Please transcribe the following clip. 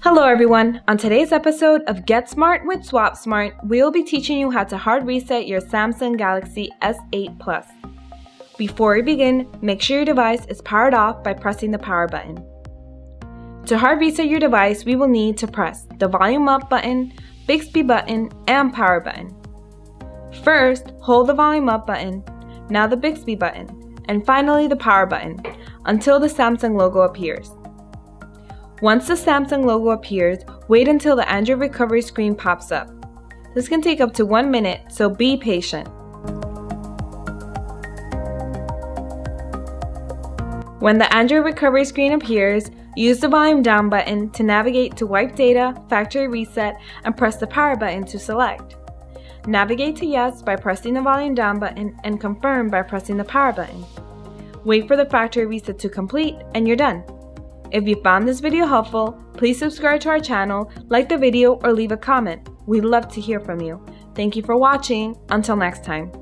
Hello everyone! On today's episode of Get Smart with Swap Smart, we will be teaching you how to hard reset your Samsung Galaxy S8 Plus. Before we begin, make sure your device is powered off by pressing the power button. To hard reset your device, we will need to press the volume up button, Bixby button, and power button. First, hold the volume up button, now the Bixby button, and finally the power button until the Samsung logo appears. Once the Samsung logo appears, wait until the Android recovery screen pops up. This can take up to 1 minute, so be patient. When the Android recovery screen appears, use the volume down button to navigate to wipe data, factory reset, and press the power button to select. Navigate to yes by pressing the volume down button and confirm by pressing the power button. Wait for the factory reset to complete and you're done. If you found this video helpful, please subscribe to our channel, like the video, or leave a comment. We'd love to hear from you. Thank you for watching. Until next time.